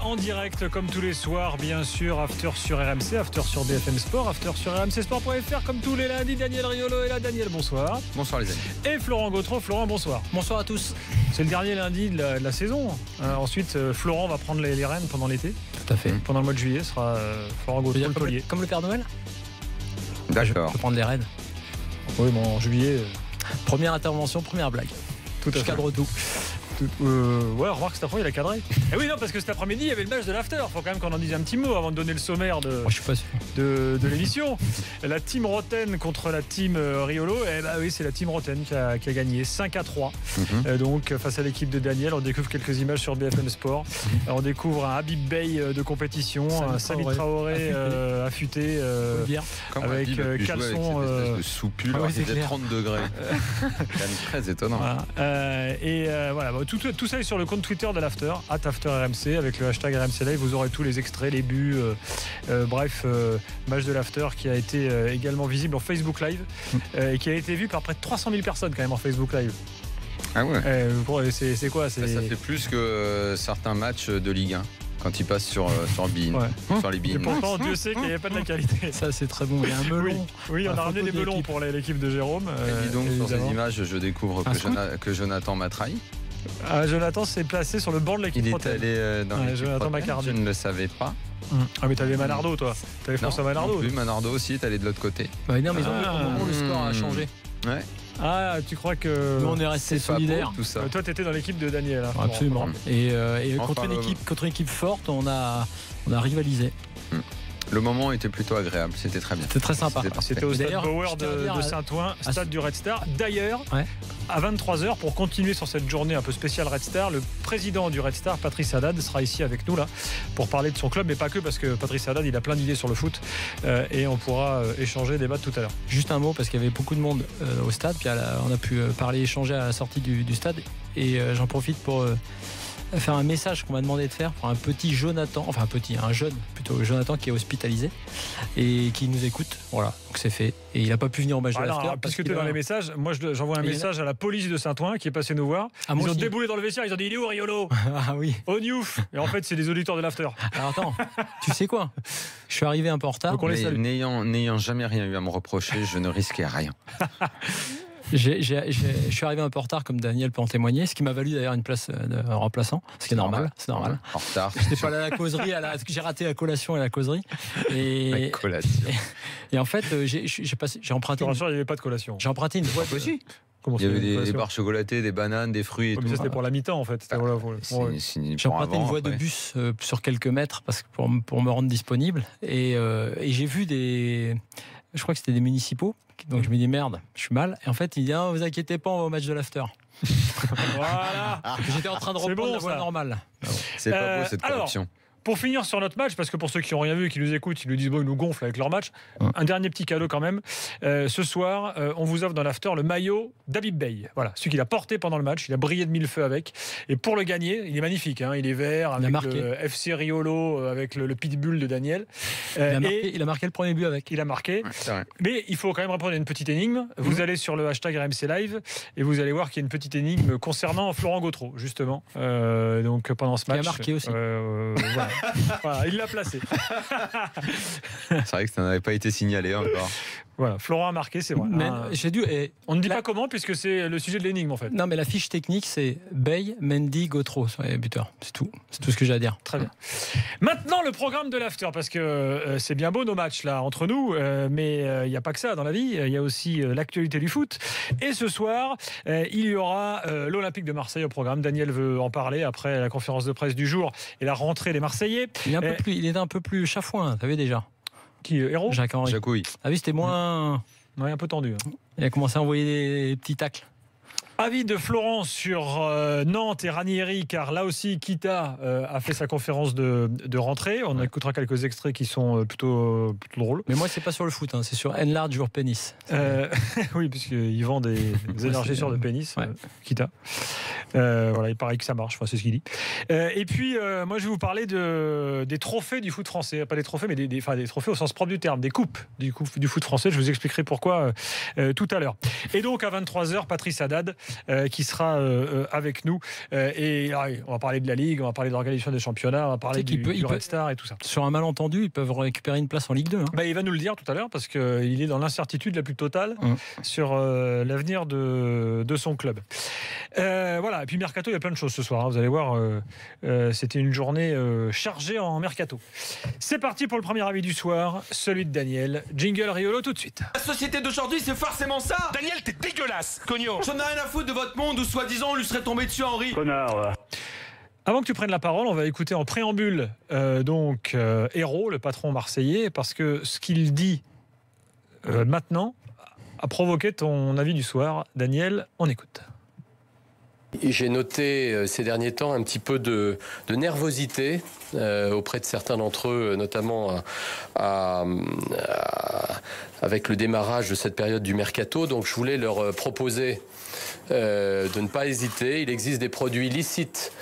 en direct comme tous les soirs, bien sûr. After sur RMC, After sur BFM Sport, After sur rmcsport.fr comme tous les lundis. Daniel Riolo est là. Daniel, bonsoir. Bonsoir les amis. Et Florent Gautreau. Florent, bonsoir. Bonsoir à tous. C'est le dernier lundi de la saison. Ensuite, Florent va prendre les rênes pendant l'été. Tout à fait. Pendant le mois de juillet, ce sera Florent Gautreau le collier. Comme le Père Noël. D'accord. Je peux prendre les rênes. Oui, bon, en juillet. Première intervention, première blague. Tout à fait. Je cadre tout. Ouais, remarque cet après-midi, il a cadré. Et oui, non, parce que cet après-midi, il y avait le match de l'after. Il faut quand même qu'on en dise un petit mot avant de donner le sommaire Moi, je suis pas sûr. de l'émission. La team Roten contre la team Riolo. Eh bah oui, c'est la team Roten qui a gagné 5-3. Donc, face à l'équipe de Daniel, on découvre quelques images sur BFM Sport. On découvre un Habib Bey de compétition, un Sami Traoré affûté avec caleçon de soupule, c'est il 30 degrés. C'est quand même très étonnant. Voilà. Voilà, tout ça est sur le compte Twitter de l'After, @AfterRMC, avec le hashtag RMC Live. Vous aurez tous les extraits, les buts, bref, match de l'After qui a été également visible en Facebook Live et qui a été vu par près de 300 000 personnes quand même en Facebook Live. Ah ouais. C'est quoi Ça fait plus que certains matchs de Ligue 1 quand ils passent sur Bein, sur les Bein. Et pourtant, Dieu sait qu'il n'y avait pas de la qualité. Ça, c'est très bon. Il y a un melon. Oui, on a ramené des melons pour l'équipe de Jérôme. Et dis donc, sur ces images, je découvre que Jonathan m'a trahi. Jonathan s'est placé sur le banc de l'équipe. Il est allé dans l'équipe Jonathan Roten, je ne le savais pas. Ah mais t'avais Manardo toi. T'avais François Manardo. Oui, Manardo aussi est allé de l'autre côté. Bah, non, mais au moment où le score a changé. Ouais. Ah, tu crois que... Nous, on est resté solidaires. Tout ça. Toi, t'étais dans l'équipe de Daniel. Hein, absolument. Et contre une équipe forte, on a rivalisé. Le moment était plutôt agréable, c'était très bien. C'était très sympa. C'était au stade Bauer de Saint-Ouen, stade du Red Star. D'ailleurs, à 23h, pour continuer sur cette journée un peu spéciale Red Star, le président du Red Star, Patrice Haddad, sera ici avec nous là pour parler de son club, mais pas que, parce que Patrice Haddad, il a plein d'idées sur le foot et on pourra échanger, débattre tout à l'heure. Juste un mot, parce qu'il y avait beaucoup de monde au stade, puis on a pu parler, échanger à la sortie du stade, et j'en profite pour... faire un message qu'on m'a demandé de faire pour un petit Jonathan, enfin un jeune plutôt, Jonathan, qui est hospitalisé et qui nous écoute. Voilà, donc c'est fait. Et il n'a pas pu venir au match de l'After. Puisque tu es dans les messages, moi j'envoie un message à la police de Saint-Ouen qui est passé nous voir. Ils ont déboulé dans le vestiaire, ils ont dit il est où Riolo? Ah oui. Au Newf. Et en fait, c'est des auditeurs de l'After. Alors attends, tu sais quoi? Je suis arrivé un peu en retard. N'ayant jamais rien eu à me reprocher, je ne risquais rien. Je suis arrivé un peu en retard, comme Daniel peut en témoigner, ce qui m'a valu d'ailleurs une place de remplaçant, ce qui est normal. C'est normal. En retard. J'étais pas allé à la causerie, j'ai raté la collation et la causerie. La collation. Et en fait, j'ai emprunté. Je te rassure, il n'y avait pas de collation. J'ai emprunté une voie. Il y avait des barres chocolatées, des bananes, des fruits et tout. Mais c'était pour la mi-temps en fait. J'ai emprunté une voie de bus sur quelques mètres pour me rendre disponible. Et j'ai vu je crois que c'était des municipaux. Donc je me dis merde, je suis mal. Et en fait, il dit vous inquiétez pas, on va au match de l'After. Voilà. J'étais en train de reprendre la voie normale. C'est pas beau cette corruption. Pour finir sur notre match, parce que pour ceux qui n'ont rien vu et qui nous écoutent, ils nous disent ils nous gonflent avec leur match. Un dernier petit cadeau quand même. Ce soir, on vous offre dans l'after le maillot d'Habib Bey. Voilà, celui qu'il a porté pendant le match. Il a brillé de mille feux avec. Et pour le gagner, il est magnifique. Il est vert avec le FC Riolo, avec le pitbull de Daniel. Il a marqué le premier but avec. Il a marqué. Ouais, mais il faut quand même répondre à une petite énigme. Vous allez sur le hashtag RMC Live et vous allez voir qu'il y a une petite énigme concernant Florent Gautreau, justement. Donc pendant ce match. Il a marqué aussi. Voilà, il l'a placé. C'est vrai que ça n'avait pas été signalé encore. Voilà, Florent a marqué, c'est vrai. On ne dit pas comment, puisque c'est le sujet de l'énigme en fait. Non, mais la fiche technique, c'est Bey, Mendy, Gautreau sur les buteurs. C'est tout ce que j'ai à dire. Très bien. Maintenant, le programme de l'after, parce que c'est bien beau nos matchs là entre nous, mais il n'y a pas que ça dans la vie. Il y a aussi l'actualité du foot. Et ce soir, il y aura l'Olympique de Marseille au programme. Daniel veut en parler après la conférence de presse du jour et la rentrée des Marseillais. Il est un peu plus chafouin, tu savais déjà. Qui Hérault? Jacques-Henri. Jacouille. Ah oui, c'était moins... Ouais, un peu tendu. Il a commencé à envoyer des petits tacles. Avis de Florent sur Nantes et Ranieri, car là aussi Kita a fait sa conférence de rentrée. On écoutera quelques extraits qui sont plutôt drôles. Mais moi, c'est pas sur le foot, c'est sur Enlarge Your Penis. Oui, puisqu'ils vendent des élargisseurs de pénis, Kita. Voilà, il paraît que ça marche, c'est ce qu'il dit. Et puis, moi, je vais vous parler des trophées du foot français. Pas des trophées, mais des trophées au sens propre du terme, des coupes du foot français. Je vous expliquerai pourquoi tout à l'heure. Et donc, à 23h, Patrice Haddad qui sera avec nous. Et on va parler de la Ligue, on va parler de l'organisation des championnats, on va parler du Red Star et tout ça. Sur un malentendu, ils peuvent récupérer une place en Ligue 2. Il va nous le dire tout à l'heure parce qu'il est dans l'incertitude la plus totale sur l'avenir de son club. Voilà, et puis Mercato, il y a plein de choses ce soir. Vous allez voir, c'était une journée chargée en Mercato. C'est parti pour le premier avis du soir, celui de Daniel. Jingle Riolo tout de suite. La société d'aujourd'hui, c'est forcément ça. Daniel, t'es dégueulasse, cognon. J'en ai rien à foutre de votre monde où soi-disant on lui serait tombé dessus, Henri. Connard. Avant que tu prennes la parole, on va écouter en préambule Hérault, le patron marseillais, parce que ce qu'il dit maintenant a provoqué ton avis du soir. Daniel, on écoute. J'ai noté ces derniers temps un petit peu de nervosité auprès de certains d'entre eux, notamment avec le démarrage de cette période du mercato. Donc je voulais leur proposer de ne pas hésiter. Il existe des produits licites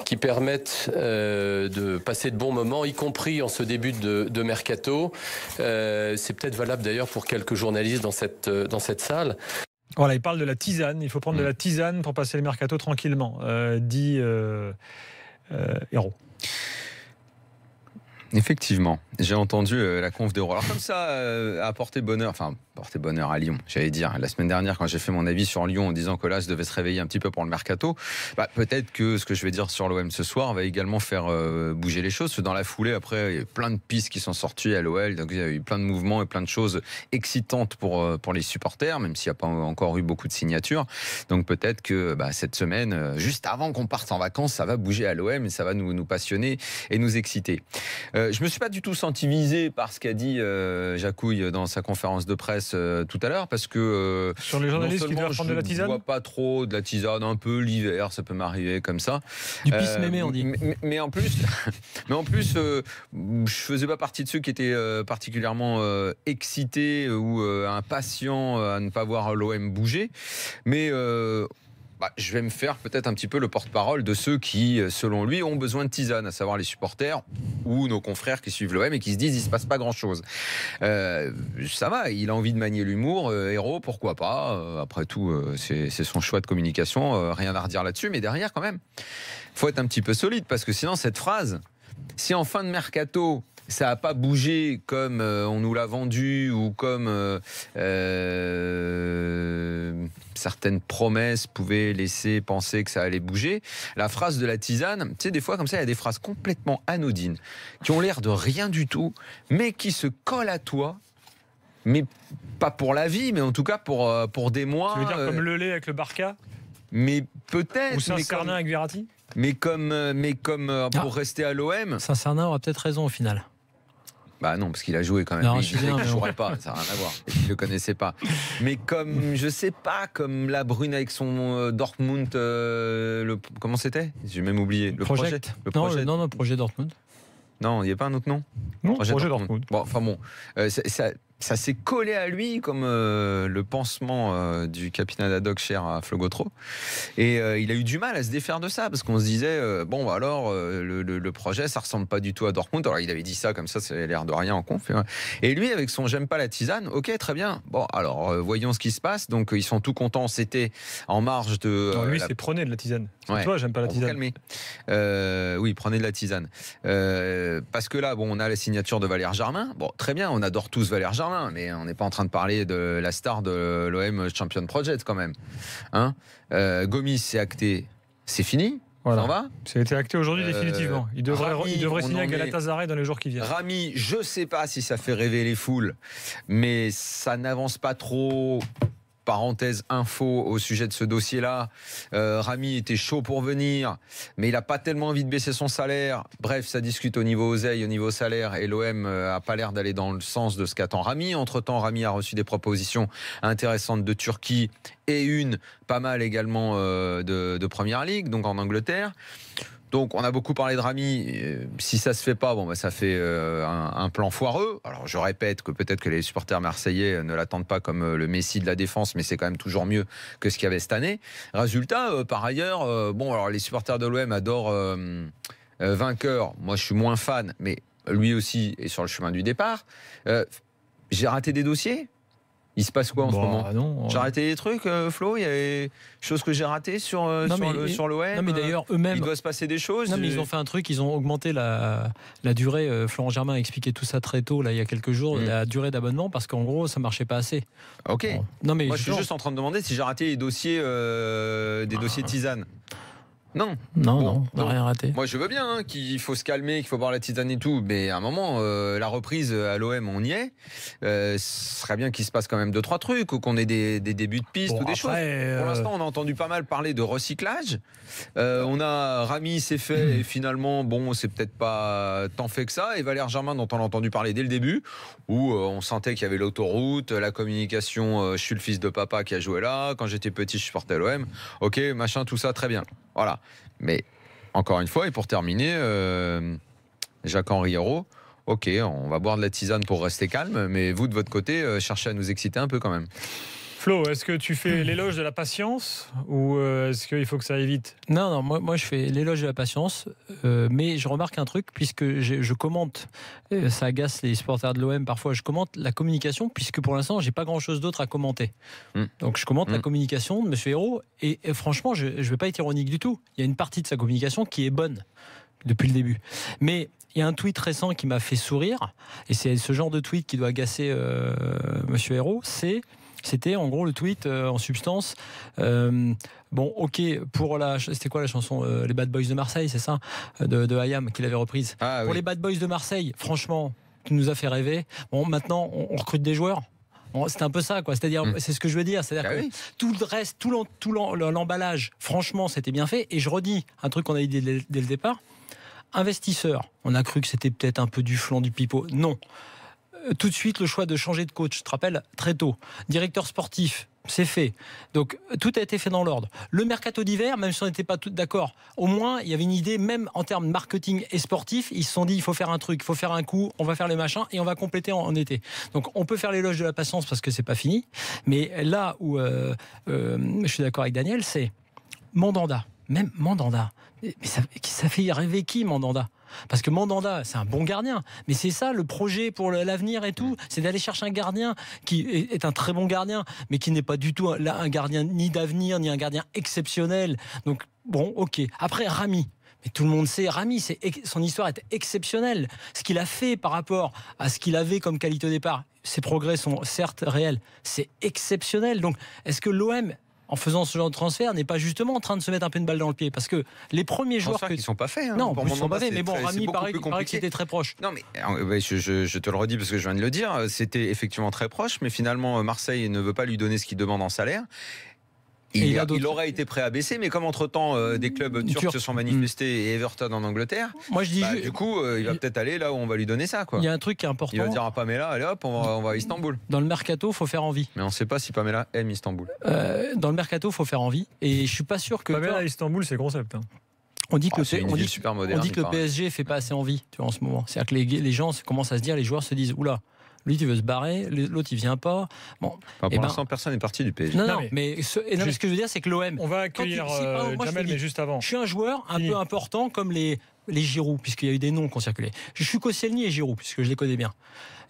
qui permettent de passer de bons moments, y compris en ce début de mercato. C'est peut-être valable d'ailleurs pour quelques journalistes dans cette salle. Voilà, il parle de la tisane. Il faut prendre de la tisane pour passer le mercato tranquillement, dit Hérault. Effectivement, j'ai entendu la conf d'Hérault. Alors comme ça a porté bonheur à Lyon, j'allais dire. La semaine dernière, quand j'ai fait mon avis sur Lyon en disant que Colas devait se réveiller un petit peu pour le mercato, peut-être que ce que je vais dire sur l'OM ce soir va également faire bouger les choses. Parce que dans la foulée, après, il y a eu plein de pistes qui sont sorties à l'OL. Donc il y a eu plein de mouvements et plein de choses excitantes pour les supporters, même s'il n'y a pas encore eu beaucoup de signatures. Donc peut-être que cette semaine, juste avant qu'on parte en vacances, ça va bouger à l'OM et ça va nous passionner et nous exciter. Je me suis pas du tout senti visé par ce qu'a dit Jacouille dans sa conférence de presse tout à l'heure, parce que sur les journalistes qui doivent prendre de la tisane, je vois pas trop de la tisane, un peu l'hiver, ça peut m'arriver comme ça. Du pisse-mémé, on dit. Mais en plus, je faisais pas partie de ceux qui étaient particulièrement excités ou impatients à ne pas voir l'OM bouger, mais je vais me faire peut-être un petit peu le porte-parole de ceux qui, selon lui, ont besoin de tisane, à savoir les supporters ou nos confrères qui suivent l'OM et qui se disent il se passe pas grand-chose. Ça va, il a envie de manier l'humour, Hérault, pourquoi pas. Après tout, c'est son choix de communication, rien à redire là-dessus, mais derrière quand même, faut être un petit peu solide, parce que sinon cette phrase, si en fin de mercato ça n'a pas bougé comme on nous l'a vendu ou comme certaines promesses pouvaient laisser penser que ça allait bouger. La phrase de la tisane, tu sais, des fois comme ça, il y a des phrases complètement anodines qui ont l'air de rien du tout, mais qui se collent à toi. Mais pas pour la vie, mais en tout cas pour des mois. Tu veux dire comme le lait avec le Barca ? Mais peut-être. Ou Saint-Cernin avec Verratti ? Mais comme pour rester à l'OM. Saint-Cernin aura peut-être raison au final. Non, parce qu'il a joué quand même. Non, il ne jouerait pas, ça n'a rien à voir. Il ne le connaissait pas. Mais comme, je sais pas, comme la Brune avec son Dortmund, comment c'était ? J'ai même oublié. Le projet. Non, projet Dortmund. Non, il n'y a pas un autre nom ? Non, projet Dortmund. Bon, enfin bon, ça s'est collé à lui comme le pansement du capitaine Haddock cher à Flo Gautreau. Et il a eu du mal à se défaire de ça, parce qu'on se disait, le projet, ça ressemble pas du tout à Dortmund. Alors il avait dit ça comme ça a l'air de rien en conf. Et lui, avec son j'aime pas la tisane, ok, très bien. Bon, alors voyons ce qui se passe. Donc ils sont tout contents, c'était en marge de... Non, lui, c'est prenez de la tisane. Ouais. Toi, j'aime pas la tisane. Calmer. Oui, prenez de la tisane. Parce que là, on a la signature de Valère Germain. Bon, très bien, on adore tous Valère Germain, mais on n'est pas en train de parler de la star de l'OM Champion Project quand même. Gomis, c'est acté, c'est fini. Voilà. Ça va ? Ça a été acté aujourd'hui définitivement. Il devrait signer à Galatasaray dans les jours qui viennent. Rami, je ne sais pas si ça fait rêver les foules, mais ça n'avance pas trop. Parenthèse info au sujet de ce dossier-là, Rami était chaud pour venir, mais il n'a pas tellement envie de baisser son salaire. Bref, ça discute au niveau oseille, au niveau salaire, et l'OM n'a pas l'air d'aller dans le sens de ce qu'attend Rami. Entre-temps, Rami a reçu des propositions intéressantes de Turquie et une pas mal également de Première Ligue, donc en Angleterre. Donc on a beaucoup parlé de Rami. Si ça se fait pas, ça fait un plan foireux. Alors je répète que peut-être que les supporters marseillais ne l'attendent pas comme le Messi de la défense, mais c'est quand même toujours mieux que ce qu'il y avait cette année. Résultat, par ailleurs, alors les supporters de l'OM adorent vainqueur. Moi je suis moins fan, mais lui aussi est sur le chemin du départ. J'ai raté des dossiers. Il se passe quoi en ce moment? Non, J'ai raté des trucs, Flo? Il y a des choses que j'ai ratées sur l'OM? Non, mais d'ailleurs, eux-mêmes. Il doit se passer des choses. Non, mais ils ont fait un truc, ils ont augmenté la durée. Florent Germain a expliqué tout ça très tôt, là, il y a quelques jours, la durée d'abonnement, parce qu'en gros, ça marchait pas assez. Ok. Bon. Non, mais moi, je suis juste en train de demander si j'ai raté les dossiers, dossiers tisane. Non. Non, on n'a rien raté. Moi, je veux bien qu'il faut se calmer, qu'il faut boire la tisane et tout, mais à un moment, la reprise à l'OM, on y est. Ce serait bien qu'il se passe quand même 2-3 trucs, ou qu'on ait des débuts de piste ou des choses. Pour l'instant, on a entendu pas mal parler de recyclage. On a Rami, c'est fait, et finalement, bon, c'est peut-être pas tant fait que ça. Et Valère Germain, dont on a entendu parler dès le début, où on sentait qu'il y avait l'autoroute, la communication, je suis le fils de papa qui a joué là, quand j'étais petit, je supportais l'OM. Ok, machin, tout ça, très bien. Voilà. Mais encore une fois, et pour terminer, Jacques-Henri Hérault, ok, on va boire de la tisane pour rester calme, mais vous, de votre côté, cherchez à nous exciter un peu quand même. Flo, est-ce que tu fais l'éloge de la patience ou est-ce qu'il faut que ça aille vite? Non, moi je fais l'éloge de la patience, mais je remarque un truc, puisque je commente, ça agace les supporters de l'OM parfois, je commente la communication, puisque pour l'instant j'ai pas grand-chose d'autre à commenter. Donc je commente la communication de M. Hérault, et franchement je vais pas être ironique du tout, il y a une partie de sa communication qui est bonne depuis le début. Mais il y a un tweet récent qui m'a fait sourire, et c'est ce genre de tweet qui doit agacer M. Hérault, c'était en gros le tweet en substance. Bon, ok, pour c'était quoi la chanson Les Bad Boys de Marseille, c'est ça, de Hayam qu'il avait reprise. Pour les Bad Boys de Marseille, franchement, tu nous as fait rêver. Bon, maintenant, on recrute des joueurs. C'était un peu ça, quoi. C'est-à-dire, c'est ce que je veux dire. C'est-à-dire que tout le reste, tout l'emballage, franchement, c'était bien fait. Et je redis un truc qu'on a dit dès le départ. Investisseurs, on a cru que c'était peut-être un peu du flan, du pipeau. Non. Tout de suite, le choix de changer de coach, je te rappelle, très tôt. Directeur sportif, c'est fait. Donc, tout a été fait dans l'ordre. Le mercato d'hiver, même si on n'était pas tous d'accord, au moins, il y avait une idée, même en termes de marketing et sportif, ils se sont dit, il faut faire un truc, il faut faire un coup, on va faire les machins et on va compléter en été. Donc, on peut faire l'éloge de la patience parce que c'est pas fini. Mais là où je suis d'accord avec Daniel, c'est Mandanda. Même Mandanda. Mais ça fait rêver qui, Mandanda? Parce que Mandanda, c'est un bon gardien, mais c'est ça le projet pour l'avenir et tout, c'est d'aller chercher un gardien qui est un très bon gardien, mais qui n'est pas du tout un gardien ni d'avenir, ni un gardien exceptionnel. Donc bon, ok. Après Rami, mais tout le monde sait, Rami, son histoire est exceptionnelle. Ce qu'il a fait par rapport à ce qu'il avait comme qualité au départ, ses progrès sont certes réels, c'est exceptionnel. Donc est-ce que l'OM, en faisant ce genre de transfert, n'est pas justement en train de se mettre un peu une balle dans le pied? Parce que les premiers joueurs qui ne sont pas faits. Non, ils ne sont pas faits, mais bon, Rami, il paraît que c'était très proche. Non, mais je te le redis parce que je viens de le dire, c'était effectivement très proche, mais finalement, Marseille ne veut pas lui donner ce qu'il demande en salaire. Il aurait été prêt à baisser, mais comme entre-temps des clubs turcs se sont manifestés et Everton en Angleterre, moi je dis du coup il va peut-être aller là où on va lui donner ça, quoi. Il y a un truc qui est important. Il va dire à Pamela, allez hop, on va à Istanbul. Dans le mercato, il faut faire envie. Mais on ne sait pas si Pamela aime Istanbul. Dans le mercato, il faut faire envie. Et je suis pas sûr que Pamela à Istanbul, c'est concept. On dit que, super moderne, on dit que le PSG fait pas assez envie, tu vois, en ce moment. C'est-à-dire que les gens commencent à se dire, les joueurs se disent, oula, lui tu veux se barrer, l'autre il vient pas. Bon, pour l'instant personne n'est parti du PSG. Non, mais ce que je veux dire, c'est que l'OM. On va accueillir Jamel, mais juste avant. Je suis un joueur un peu important comme les Giroud, puisqu'il y a eu des noms qui ont circulé. Je suis Koscielny et Giroud, puisque je les connais bien.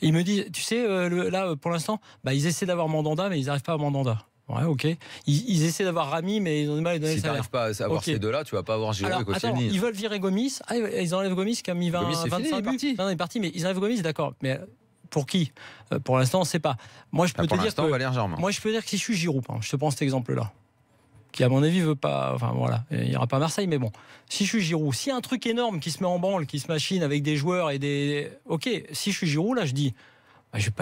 Et ils me disent, tu sais, là pour l'instant, ils essaient d'avoir Mandanda, mais ils n'arrivent pas à Mandanda. Ouais, ok. Ils essaient d'avoir Rami, mais ils ont du mal à donner le salaire. Si tu n'arrives pas à avoir ces deux-là, tu ne vas pas avoir Giroud et Koscielny. Ils veulent virer Gomis. Ils enlèvent Gomis qui a mis 25 buts. Non, il est parti, mais ils enlèvent Gomis, d'accord. Mais pour qui? Pour l'instant, on ne sait pas. Moi, je peux te dire que Valère Germain. Moi, je peux dire que si je suis Giroud, je te prends cet exemple-là, qui à mon avis veut pas. Enfin voilà, il ira pas à Marseille, mais bon. Si je suis Giroud, s'il y a un truc énorme qui se met en branle, qui se machine avec des joueurs et des. Ok, si je suis Giroud, là, je dis.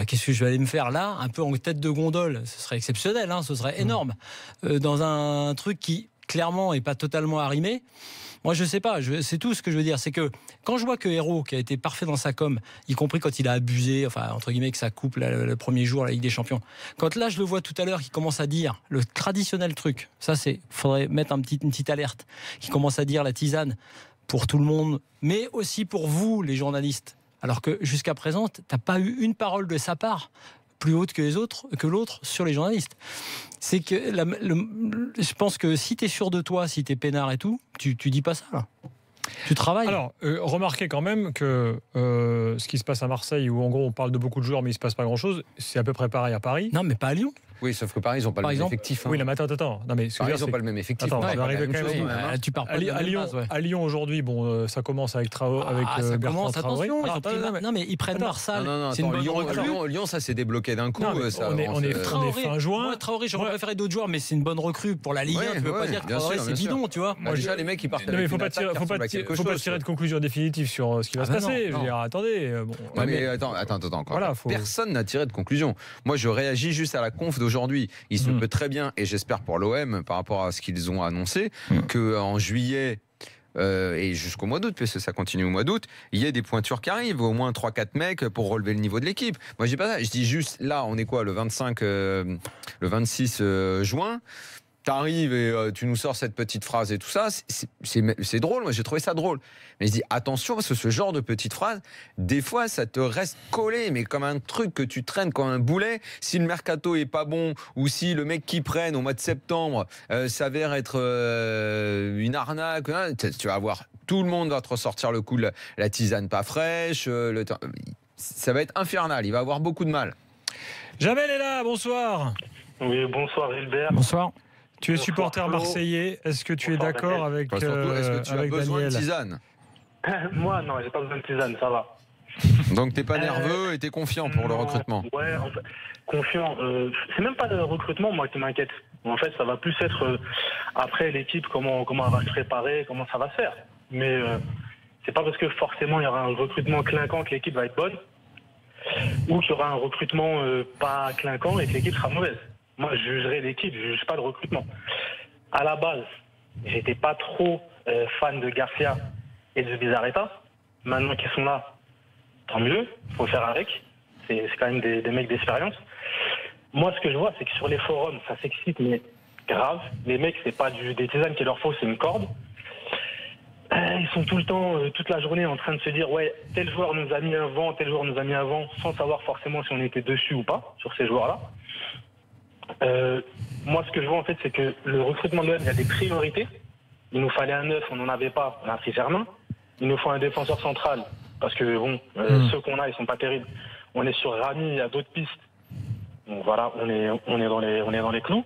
Qu'est-ce que je vais aller me faire là, un peu en tête de gondole? Ce serait exceptionnel, ce serait énorme. Dans un truc qui, clairement, n'est pas totalement arrimé. Moi, je sais pas, c'est tout ce que je veux dire. C'est que quand je vois que Hérault, qui a été parfait dans sa com, y compris quand il a abusé, enfin, entre guillemets, que ça coupe le premier jour à la Ligue des Champions, quand là, je le vois tout à l'heure, qui commence à dire le traditionnel truc, ça, faudrait mettre une petite alerte, qui commence à dire la tisane pour tout le monde, mais aussi pour vous, les journalistes. Alors que jusqu'à présent, tu n'as pas eu une parole de sa part plus haute que l'autre sur les journalistes. C'est que je pense que si tu es sûr de toi, si tu es peinard et tout, tu dis pas ça là. Tu travailles. Alors, remarquez quand même que ce qui se passe à Marseille, où en gros on parle de beaucoup de joueurs mais il ne se passe pas grand-chose, c'est à peu près pareil à Paris. Non, mais pas à Lyon. Oui, sauf que Paris, ils n'ont pas le même effectif. Oui, mais attends. Non, mais Paris, ils n'ont pas le même effectif. Attends, on va arriver quand même. Tu pars pas de la Lyon, base, ouais. à Lyon aujourd'hui, bon, ça commence avec ça Bertrand commence, Traoré. attention. Non, mais ils prennent Marsal. Non, c'est une bonne recrue. Lyon, ça s'est débloqué d'un coup. Non, on est fin juin. Moi, Traoré, j'aurais préféré d'autres joueurs, mais c'est une bonne recrue pour la Ligue 1. Tu peux pas dire que Traoré, c'est bidon, tu vois. Moi, déjà, les mecs, ils partent. Non, mais il faut pas tirer de conclusion définitive sur ce qui va se passer. Je veux dire, attendez. Mais attends. Personne n'a tiré de conclusion. Moi, je réagis juste à la conf d'aujourd'hui. Il se peut très bien, et j'espère pour l'OM, par rapport à ce qu'ils ont annoncé, qu'en juillet et jusqu'au mois d'août, parce que ça continue au mois d'août, il y a des pointures qui arrivent, au moins 3-4 mecs pour relever le niveau de l'équipe. Moi, je dis pas ça. Je dis juste, là, on est quoi, le 26 juin. T'arrives et tu nous sors cette petite phrase et tout ça, c'est drôle, moi j'ai trouvé ça drôle. Mais je dis attention parce que ce genre de petite phrase, des fois ça te reste collé, mais comme un truc que tu traînes comme un boulet. Si le mercato est pas bon ou si le mec qui prennent au mois de septembre s'avère être une arnaque, hein, tu vas voir, tout le monde va te ressortir le coup de la tisane pas fraîche, ça va être infernal, il va avoir beaucoup de mal. Jamel est là, bonsoir. Oui, bonsoir Gilbert. Bonsoir. Tu es supporter marseillais. Est-ce que tu es d'accord avec Est-ce que tu as besoin de tisane? Moi, non, j'ai pas besoin de tisane, ça va. Donc t'es pas nerveux et t'es confiant pour le recrutement? Ouais, en fait, confiant. C'est même pas le recrutement, moi, qui m'inquiète. En fait, ça va plus être après l'équipe, comment elle va se préparer, comment ça va se faire. Mais c'est pas parce que forcément il y aura un recrutement clinquant que l'équipe va être bonne, ou qu'il y aura un recrutement pas clinquant et que l'équipe sera mauvaise. Moi, je jugerai l'équipe, je ne juge pas le recrutement. À la base, j'étais pas trop fan de Garcia et de Bizarreta. Maintenant qu'ils sont là, tant mieux, il faut faire avec. C'est quand même des mecs d'expérience. Moi, ce que je vois, c'est que sur les forums, ça s'excite, mais grave. Les mecs, c'est pas des tisanes qu'il leur faut, c'est une corde. Ils sont tout le temps, toute la journée, en train de se dire ouais, tel joueur nous a mis un vent, tel joueur nous a mis un vent, sans savoir forcément si on était dessus ou pas sur ces joueurs-là. Moi, ce que je vois en fait, c'est que le recrutement de l'OM, il y a des priorités. Il nous fallait un neuf, on n'en avait pas, on a pris Germain. Il nous faut un défenseur central parce que bon, ceux qu'on a, ils sont pas terribles. On est sur Rami, il y a d'autres pistes. Donc voilà, on est dans les clous.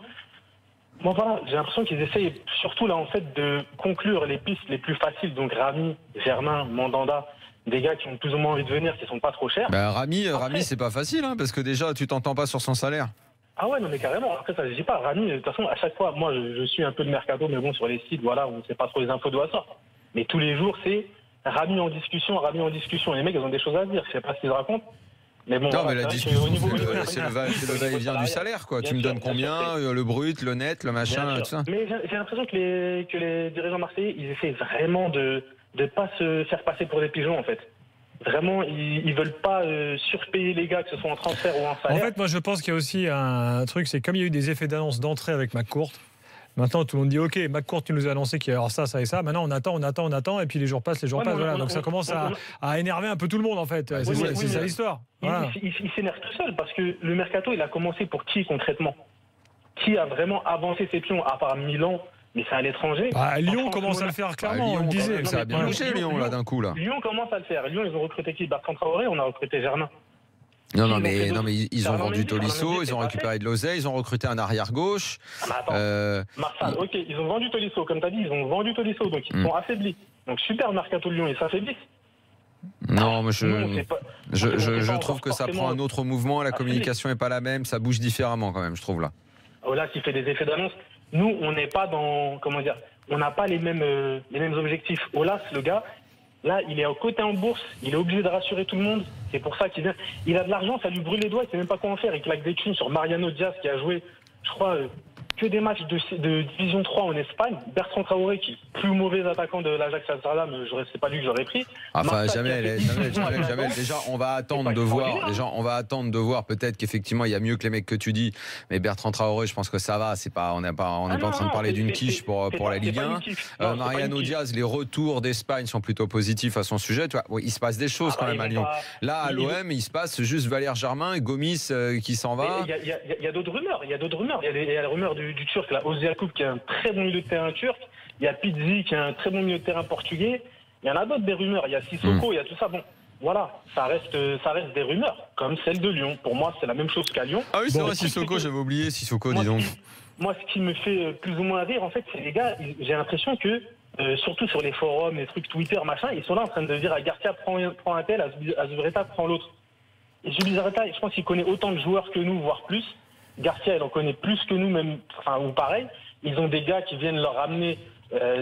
Bon voilà, j'ai l'impression qu'ils essayent surtout là en fait de conclure les pistes les plus faciles. Donc Rami, Germain, Mandanda, des gars qui ont plus ou moins envie de venir, qui sont pas trop chers. Bah, Rami, c'est pas facile, hein, parce que déjà tu t'entends pas sur son salaire. Ah ouais, non mais carrément, après ça je dis pas, Rami, de toute façon à chaque fois, moi je suis un peu de mercato, mais bon sur les sites, voilà, on ne sait pas trop les infos d'où ça sort. Mais tous les jours c'est Rami en discussion, les mecs ils ont des choses à dire, je sais pas ce qu'ils racontent. Mais bon, non, voilà, mais la discussion, c'est le va-et-vient du salaire, quoi. Tu me donnes combien, le brut, le net, le machin, tout ça. Mais j'ai l'impression que les dirigeants marseillais, ils essaient vraiment de pas se faire passer pour des pigeons, en fait. Vraiment, ils veulent pas surpayer les gars, que ce soit en transfert ou en salaire. En fait, moi, je pense qu'il y a aussi un truc, c'est comme il y a eu des effets d'annonce d'entrée avec McCourt. Maintenant, tout le monde dit OK, McCourt, tu nous as annoncé qu'il y a ça et ça. Maintenant, on attend, et puis les jours passent. Voilà. Donc ça commence à énerver un peu tout le monde, en fait. C'est ça l'histoire. Voilà. Il s'énerve tout seul parce que le mercato, il a commencé pour qui concrètement? Qui a vraiment avancé ses pions, à part Milan? Mais c'est à l'étranger. Lyon commence à le faire clairement, on le disait. Ça a bien bougé, Lyon, là, d'un coup. Là. Lyon commence à le faire. Lyon, ils ont recruté qui? Bertrand Traoré, on a recruté Germain. Non, mais ils ont vendu Tolisso, ils ont récupéré de l'oseille, ils ont recruté un arrière-gauche. Marseille, ok, ils ont vendu Tolisso, comme tu as dit, ils ont vendu Tolisso, donc ils sont affaiblis. Donc super mercato de Lyon, ils s'affaiblissent. Non, mais je trouve que ça prend un autre mouvement, la communication n'est pas la même, ça bouge différemment quand même, je trouve là. Olas, il fait des effets d'annonce. Nous, on n'est pas dans, on n'a pas les mêmes objectifs. Olas, le gars, là, il est coté en bourse, il est obligé de rassurer tout le monde. C'est pour ça qu'il vient. Il a de l'argent, ça lui brûle les doigts, il sait même pas quoi en faire. Il claque des thunes sur Mariano Diaz qui a joué, je crois, que des matchs de Division 3 en Espagne. Bertrand Traoré, qui est plus mauvais attaquant de l'Ajax Amsterdam, c'est pas lui que j'aurais pris. Enfin, Jamel, déjà, on va attendre de voir. Peut-être qu'effectivement, il y a mieux que les mecs que tu dis. Mais Bertrand Traoré, je pense que ça va. On n'est pas en train de parler d'une quiche pour la Ligue 1. Mariano Diaz, les retours d'Espagne sont plutôt positifs à son sujet. Tu vois, il se passe des choses quand même à Lyon. Là, à l'OM, il se passe juste Valère Germain et Gomis qui s'en va. Il y a d'autres rumeurs. Il y a la rumeur du Turc, là, Oziakoub, qui est un très bon milieu de terrain turc. Il y a Pizzi, qui est un très bon milieu de terrain portugais. Il y en a d'autres des rumeurs. Il y a Sissoko, il y a tout ça. Bon, voilà, ça reste des rumeurs, comme celle de Lyon. Pour moi, c'est la même chose qu'à Lyon. Ah oui, c'est vrai, Sissoko, j'avais oublié Sissoko, dis donc. Moi, ce qui me fait plus ou moins rire, en fait, c'est les gars, j'ai l'impression que, surtout sur les forums, les trucs Twitter, machin, ils sont là en train de dire à Garcia prend un tel, à Zubizarreta prend l'autre. Et Zubizarreta, je pense qu'il connaît autant de joueurs que nous, voire plus. Garcia, il en connaît plus que nous, même, enfin, ou pareil. Ils ont des gars qui viennent leur ramener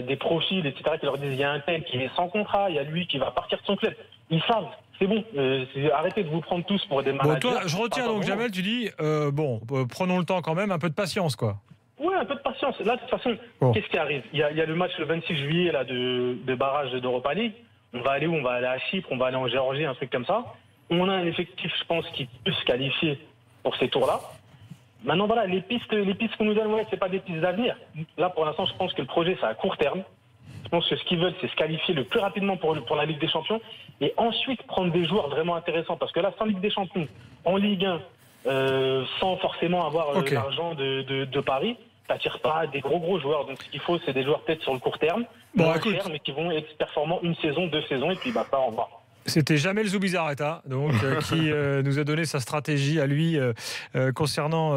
des profils, etc., qui leur disent il y a un tel qui est sans contrat, il y a lui qui va partir de son club. Ils savent, c'est bon. Arrêtez de vous prendre tous pour des managers. Bon, toi, je retiens donc, Jamel, tu dis prenons le temps quand même, un peu de patience, quoi. Ouais, un peu de patience. Là, de toute façon, Qu'est-ce qui arrive ? Il y a le match le 26 juillet là, de barrage d'Europa League. On va aller où ? On va aller à Chypre, on va aller en Géorgie, un truc comme ça. On a un effectif, je pense, qui peut se qualifier pour ces tours-là. Maintenant, voilà, les pistes qu'on nous donne, c'est pas des pistes d'avenir. Là, pour l'instant, je pense que le projet, c'est à court terme. Je pense que ce qu'ils veulent, c'est se qualifier le plus rapidement pour la Ligue des Champions et ensuite prendre des joueurs vraiment intéressants. Parce que là, sans Ligue des Champions, en Ligue 1, sans forcément avoir l'argent de Paris, t'attires pas des gros joueurs. Donc, ce qu'il faut, c'est des joueurs peut-être sur le court terme, chers, mais qui vont être performants une saison, 2 saisons, et puis ça, au revoir. C'était Jamel Zubizarreta, donc qui nous a donné sa stratégie à lui concernant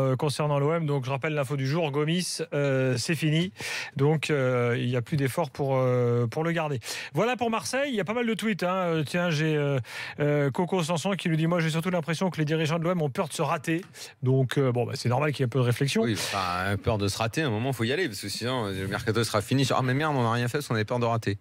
l'OM. Donc je rappelle l'info du jour, Gomis, c'est fini. Donc il n'y a plus d'efforts pour le garder. Voilà pour Marseille. Il y a pas mal de tweets. Tiens, j'ai Coco Sanson qui nous dit moi j'ai surtout l'impression que les dirigeants de l'OM ont peur de se rater. Donc c'est normal qu'il y ait un peu de réflexion. Oui, peur de se rater. À un moment, il faut y aller parce que sinon le mercato sera fini. Ah mais merde, on n'a rien fait parce qu'on avait peur de rater.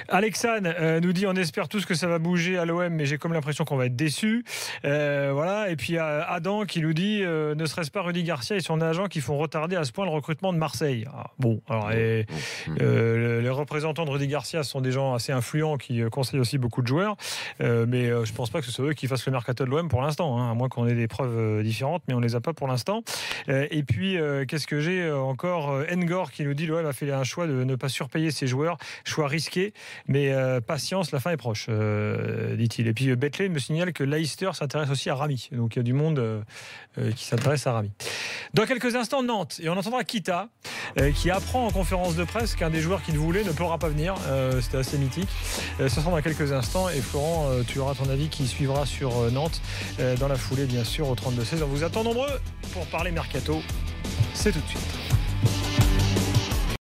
Alexandre nous dit on espère tous que ça va bouger à l'OM mais j'ai comme l'impression qu'on va être déçus. Voilà. Et puis Adam qui nous dit ne serait-ce pas Rudy Garcia et son agent qui font retarder à ce point le recrutement de Marseille. Les représentants de Rudy Garcia sont des gens assez influents qui conseillent aussi beaucoup de joueurs, mais je pense pas que ce soit eux qui fassent le mercato de l'OM pour l'instant, à moins qu'on ait des preuves différentes, mais on les a pas pour l'instant. Et puis qu'est-ce que j'ai encore Ngor qui nous dit l'OM a fait un choix de ne pas surpayer ses joueurs, choix risqué. Mais patience, la fin est proche, dit-il. Et puis Bethlehem me signale que Leicester s'intéresse aussi à Rami. Donc il y a du monde qui s'intéresse à Rami. Dans quelques instants, Nantes. Et on entendra Kita qui apprend en conférence de presse qu'un des joueurs qu'il voulait ne pourra pas venir. C'était assez mythique. Ce sera dans quelques instants. Et Florent, tu auras ton avis qui suivra sur Nantes dans la foulée, bien sûr, au 32-16. On vous attend nombreux pour parler mercato. C'est tout de suite.